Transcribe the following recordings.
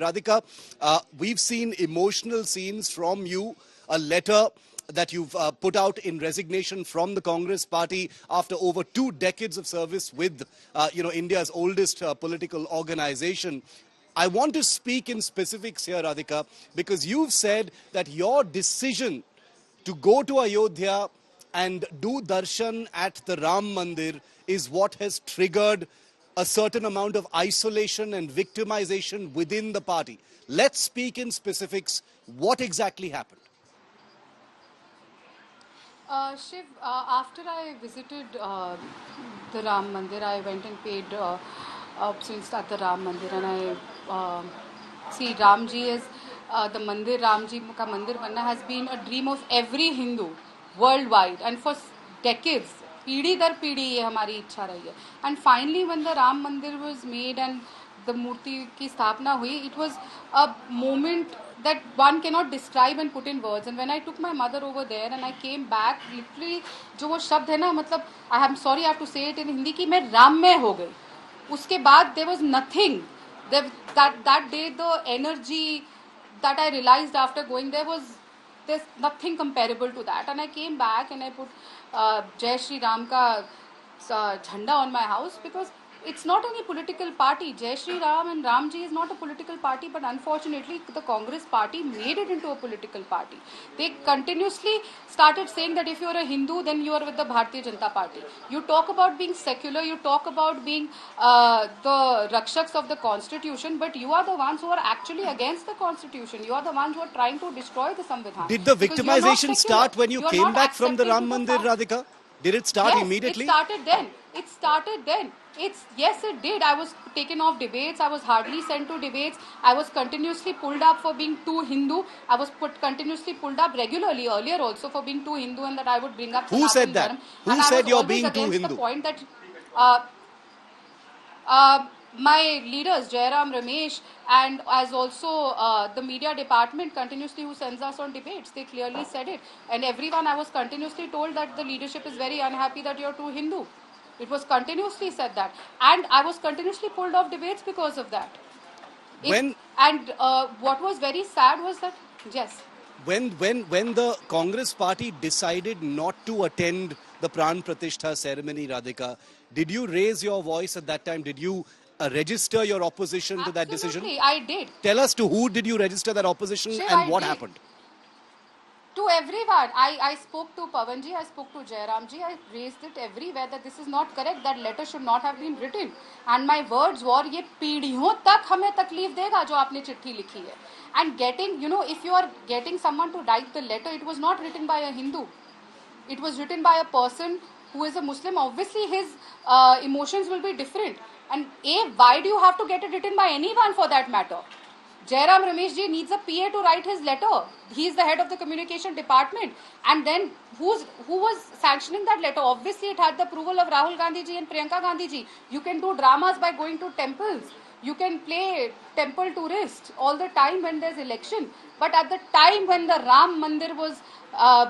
Radhika, we've seen emotional scenes from you, a letter that you've put out in resignation from the Congress party after over 2 decades of service with, India's oldest political organization. I want to speak in specifics here, Radhika, because you've said that your decision to go to Ayodhya and do darshan at the Ram Mandir is what has triggered a certain amount of isolation and victimization within the party. Let's speak in specifics. What exactly happened? Shiv, after I visited the Ram Mandir, I went and paid obeisances at the Ram Mandir, and see Ramji is the Mandir. Ramji ka Mandir banna has been a dream of every Hindu worldwide, and for decades, पीढ़ी दर पीढ़ी ये हमारी इच्छा रही है. And finally, when the Ram Mandir was made and the मूर्ति की स्थापना हुई, it was a moment that one cannot describe and put in words. And when I took my mother over there and I came back, literally जो वो शब्द है ना, मतलब I am sorry I have to say it in Hindi कि मैं राममय हो गई. उसके बाद there was nothing. That day the energy that I realized after going there was there's nothing comparable to that. And I came back and I put Jai Shri Ram ka jhanda on my house because it's not any political party. Jai Shri Ram and Ramji is not a political party, but unfortunately the Congress party made it into a political party. They continuously started saying that if you are a Hindu, then you are with the Bharatiya Janata Party. You talk about being secular, you talk about being the rakshaks of the constitution, but you are the ones who are actually against the constitution. You are the ones who are trying to destroy the Samvidhan. Did the victimization start when you came back from the Ram Mandir, Radhika? Did it start immediately? Yes, it started then. Yes, it did. I was taken off debates. I was hardly sent to debates. I was continuously pulled up for being too Hindu. I was continuously pulled up regularly earlier also for being too Hindu, and that I would bring up. Who said that? Who said you're being too Hindu? The point that my leaders, Jairam Ramesh, and as also the media department continuously who sends us on debates, they clearly said it. And everyone, I was continuously told that the leadership is very unhappy that you're too Hindu. It was continuously said that. And I was continuously pulled off debates because of that. What was very sad was that, yes. When the Congress party decided not to attend the Pran Pratishtha ceremony, Radhika, did you raise your voice at that time? Did you register your opposition to that decision? Absolutely, I did. Tell us to who did you register that opposition and what happened? To everyone. I spoke to Pavanji, I spoke to Jairamji, I raised it everywhere that this is not correct, that letter should not have been written. And my words were, ये पीढ़ियों तक हमें तकलीफ देगा जो आपने चिट्ठी लिखी है. And getting, if you are getting someone to write the letter, it was not written by a Hindu. It was written by a person who is a Muslim. Obviously, his emotions will be different. And why do you have to get it written by anyone for that matter? Jairam Ramesh ji needs a PA to write his letter. He is the head of the communication department. And then who was sanctioning that letter? Obviously, it had the approval of Rahul Gandhi ji and Priyanka Gandhi ji. You can do dramas by going to temples. You can play temple tourist all the time when there's election. But at the time when the Ram Mandir was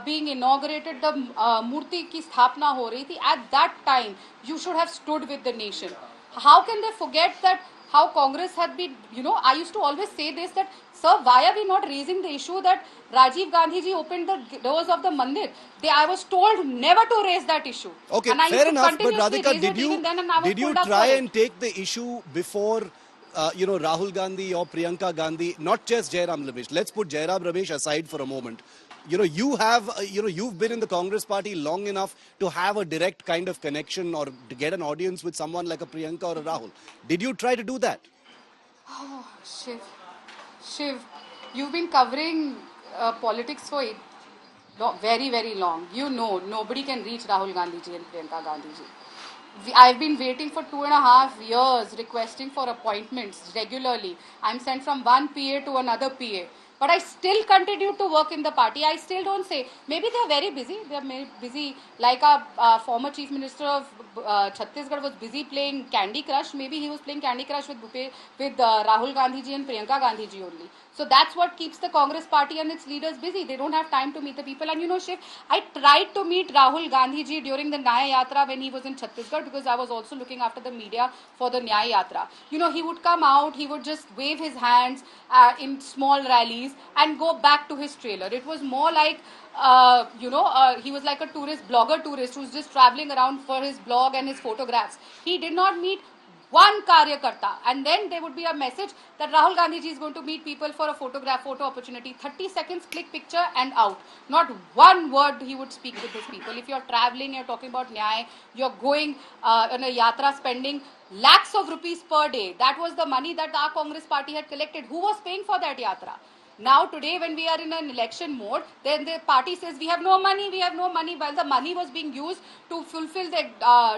being inaugurated, the Murti ki sthapna ho rahi thi, at that time, you should have stood with the nation. How can they forget that how Congress had been, I used to always say this, that, sir, why are we not raising the issue that Rajiv Gandhi ji opened the doors of the mandir? I was told never to raise that issue. Okay, and fair enough, but Radhika, did you try and take the issue before, Rahul Gandhi or Priyanka Gandhi, not just Jairam Ramesh? Let's put Jairam Ramesh aside for a moment. You've been in the Congress party long enough to have a direct kind of connection or to get an audience with someone like a Priyanka or a Rahul. Did you try to do that? Oh, Shiv, you've been covering politics for very, very long. Nobody can reach Rahul Gandhi ji and Priyanka Gandhi ji. I've been waiting for 2.5 years requesting for appointments regularly. I'm sent from one PA to another PA. But I still continue to work in the party. I still don't say. Maybe they are very busy. They are very busy. Like our former Chief Minister of Chhattisgarh was busy playing Candy Crush. Maybe he was playing Candy Crush with Rahul Gandhi ji and Priyanka Gandhi ji only. So that's what keeps the Congress party and its leaders busy. They don't have time to meet the people. And you know, Shiv, I tried to meet Rahul Gandhi ji during the Nyaya Yatra when he was in Chhattisgarh, because I was also looking after the media for the Nyaya Yatra. You know, he would come out, he would just wave his hands in small rallies and go back to his trailer. It was more like, he was like a blogger tourist who's just traveling around for his blog and his photographs. He did not meet one Karyakarta, and then there would be a message that Rahul Gandhi ji is going to meet people for a photo opportunity. 30 seconds, click picture and out. Not one word he would speak with his people. If you're traveling, you're talking about Nyay, you're going on a yatra, spending lakhs of rupees per day. That was the money that our Congress party had collected. Who was paying for that yatra? Now today, when we are in an election mode, then the party says we have no money, while the money was being used to fulfill the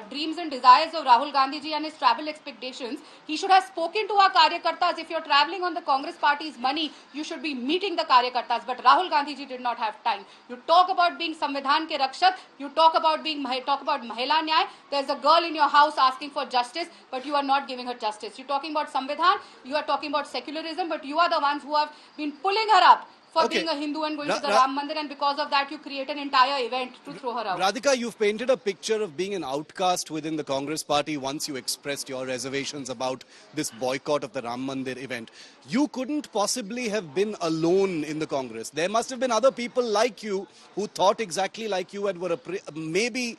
dreams and desires of Rahul Gandhi ji and his travel expectations. He should have spoken to our Karyakartas. If you're traveling on the Congress party's money, you should be meeting the Karyakartas. But Rahul Gandhi ji did not have time. You talk about being Samvidhan ke Rakshak, you talk about Mahila Nyay. There's a girl in your house asking for justice, but you are not giving her justice. You're talking about Samvidhan, you are talking about secularism, but you are the ones who have been pulling her up for being a Hindu and going to the Ram Mandir, and because of that you create an entire event to throw her out. Radhika, you've painted a picture of being an outcast within the Congress party once you expressed your reservations about this boycott of the Ram Mandir event. You couldn't possibly have been alone in the Congress. There must have been other people like you who thought exactly like you and were maybe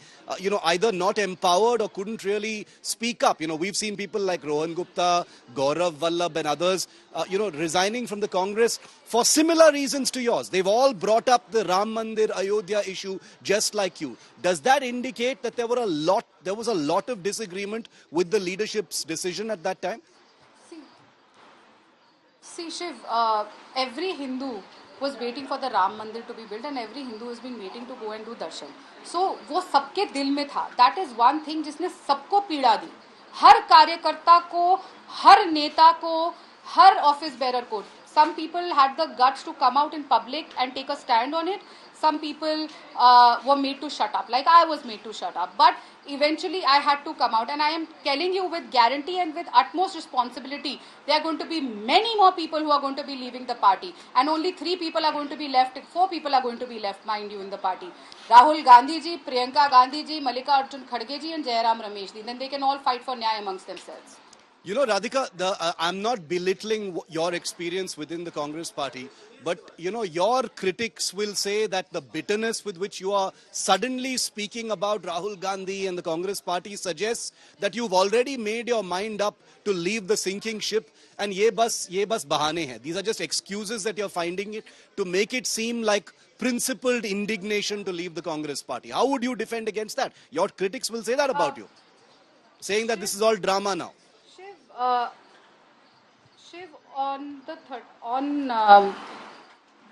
either not empowered or couldn't really speak up. You know, we've seen people like Rohan Gupta, Gaurav Vallabh and others, resigning from the Congress for similar reasons to yours. They've all brought up the Ram Mandir Ayodhya issue just like you. Does that indicate that there was a lot of disagreement with the leadership's decision at that time? See, Shiv, every Hindu was waiting for the Ram Mandir to be built, and every Hindu has been waiting to go and do darshan. So, वो सबके दिल में था. That is one thing जिसने सबको पीड़ा दी. हर कार्यकर्ता को, हर नेता को, हर office bearer को. Some people had the guts to come out in public and take a stand on it. Some people were made to shut up, like I was made to shut up. But eventually I had to come out, and I am telling you with guarantee and with utmost responsibility, there are going to be many more people who are going to be leaving the party, and only 3 people are going to be left, 4 people are going to be left, mind you, in the party. Rahul Gandhi ji, Priyanka Gandhi ji, Mallikarjun Kharge ji and Jairam Ramesh ji. Then they can all fight for Nyaya amongst themselves. You know, Radhika, I'm not belittling your experience within the Congress party, but, you know, your critics will say that the bitterness with which you are suddenly speaking about Rahul Gandhi and the Congress party suggests that you've already made your mind up to leave the sinking ship, and ye bas bahane hain. These are just excuses that you're finding it to make it seem like principled indignation to leave the Congress party. How would you defend against that? Your critics will say that about you, saying that this is all drama now. Shiv, on the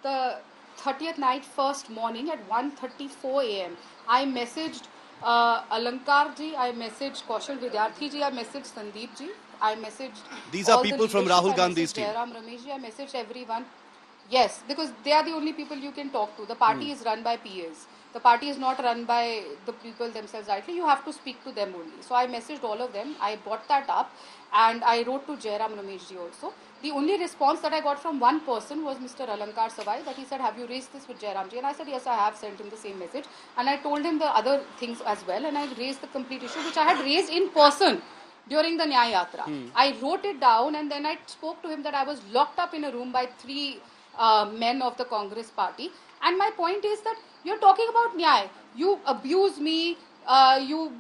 30th night, first morning at 1:34 a.m., I messaged Alankar ji, I messaged Kaushal Vidyarthi ji, I messaged Sandeep ji, I messaged. These are people from Rahul Gandhi's team. Jairam Ramesh ji, I messaged everyone. Yes, because they are the only people you can talk to. The party is run by PAs. The party is not run by the people themselves directly. You have to speak to them only. So I messaged all of them. I brought that up and I wrote to Jairam Ramesh ji also. The only response that I got from one person was Mr. Alankar Savai, that he said, have you raised this with Jairam ji? And I said, yes, I have sent him the same message. And I told him the other things as well. And I raised the complete issue, which I had raised in person during the Nyaya Yatra. I wrote it down and then I spoke to him that I was locked up in a room by 3 men of the Congress party. And my point is that you're talking about Nyaya. You abuse me, you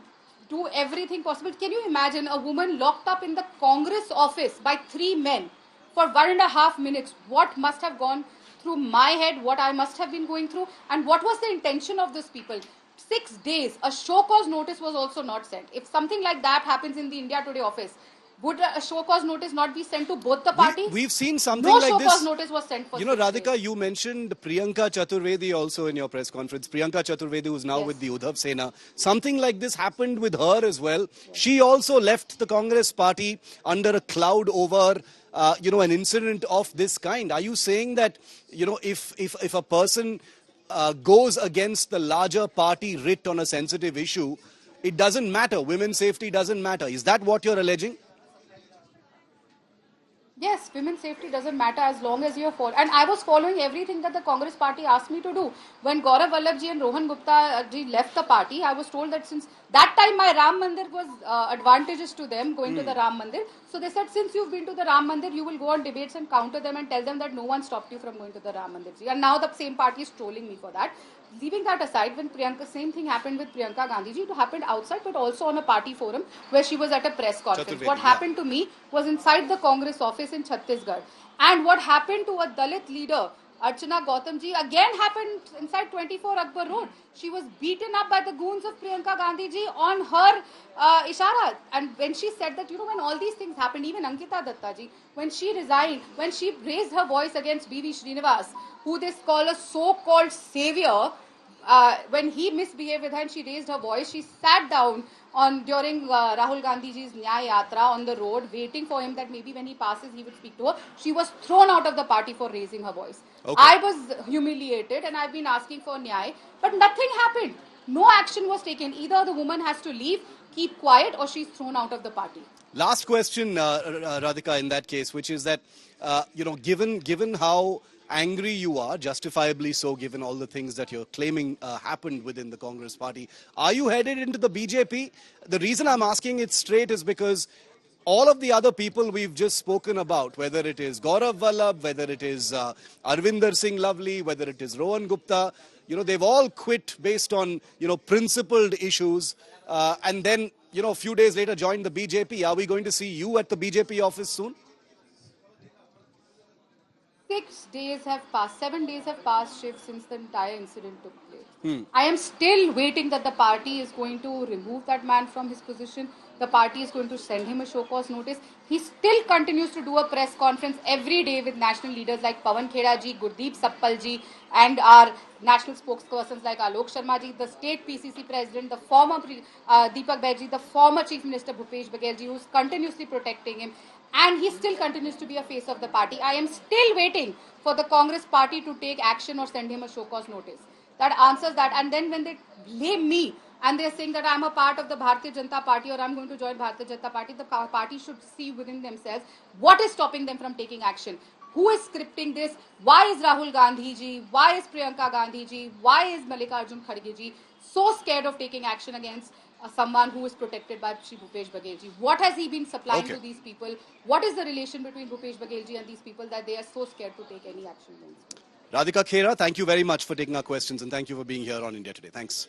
do everything possible. Can you imagine a woman locked up in the Congress office by 3 men for 1.5 minutes? What must have gone through my head, what I must have been going through, and what was the intention of these people? 6 days, a show cause notice was also not sent. If something like that happens in the India Today office, Would a show cause notice not be sent to both the parties? We've seen something No like show this. cause notice was sent for You know, 6 Radhika, days. you mentioned Priyanka Chaturvedi also in your press conference. Priyanka Chaturvedi, who's now Yes. with the Udhav Sena. Something like this happened with her as well. She also left the Congress party under a cloud over, an incident of this kind. Are you saying that, if a person goes against the larger party writ on a sensitive issue, it doesn't matter? Women's safety doesn't matter. Is that what you're alleging? Yes, women's safety doesn't matter as long as you're following. And I was following everything that the Congress party asked me to do. When Gaurav Vallabhji and Rohan Gupta ji left the party, I was told that since that time my Ram Mandir was advantageous to them going to the Ram Mandir. So they said, since you've been to the Ram Mandir, you will go on debates and counter them and tell them that no one stopped you from going to the Ram Mandir ji. And now the same party is trolling me for that. Leaving that aside, when same thing happened with Priyanka Gandhi ji, it happened outside but also on a party forum where she was at a press conference. Chaturvedi, What happened to me was inside the Congress office in Chhattisgarh. And what happened to a Dalit leader, Archana Gautam ji, again happened inside 24 Akbar Road. She was beaten up by the goons of Priyanka Gandhi ji on her ishara. And when she said that, when all these things happened, even Ankita Datta ji, when she resigned, when she raised her voice against B.V. Srinivas, who they call a so-called savior, when he misbehaved with her and she raised her voice, she sat down during Rahul Gandhiji's Nyay Yatra on the road, waiting for him that maybe when he passes he would speak to her. She was thrown out of the party for raising her voice. Okay. I was humiliated and I've been asking for Nyay, but nothing happened. No action was taken. Either the woman has to leave, keep quiet, or she's thrown out of the party. Last question, Radhika, in that case, which is that, given how angry you are, justifiably so, given all the things that you're claiming happened within the Congress party, are you headed into the BJP? The reason I'm asking it straight is because all of the other people we've just spoken about, whether it is Gaurav Vallabh, whether it is Arvinder Singh Lovely, whether it is Rohan Gupta, they've all quit based on, principled issues, and then, a few days later joined the BJP. Are we going to see you at the BJP office soon? 6 days have passed, 7 days have passed, Shiv, since the entire incident took place. I am still waiting that the party is going to remove that man from his position. The party is going to send him a show cause notice. He still continues to do a press conference every day with national leaders like Pawan Kheda ji, Gurdeep Sappal ji, and our national spokespersons like Alok Sharma ji, the state PCC president, the former Deepak Baig ji, the former Chief Minister Bhupesh Baghel ji, who is continuously protecting him. And he still continues to be a face of the party. I am still waiting for the Congress party to take action or send him a show cause notice. That answers that. And then when they blame me and they're saying that I'm a part of the Bharatiya Janata Party or I'm going to join Bharatiya Janata Party, the party should see within themselves what is stopping them from taking action. Who is scripting this? Why is Rahul Gandhi ji? Why is Priyanka Gandhi ji? Why is Mallikarjun Kharge ji so scared of taking action against someone who is protected by Shri Bhupesh Baghel ji? What has he been supplying to these people? What is the relation between Bhupesh Baghel ji and these people that they are so scared to take any action against? Radhika Khera, thank you very much for taking our questions and thank you for being here on India Today. Thanks.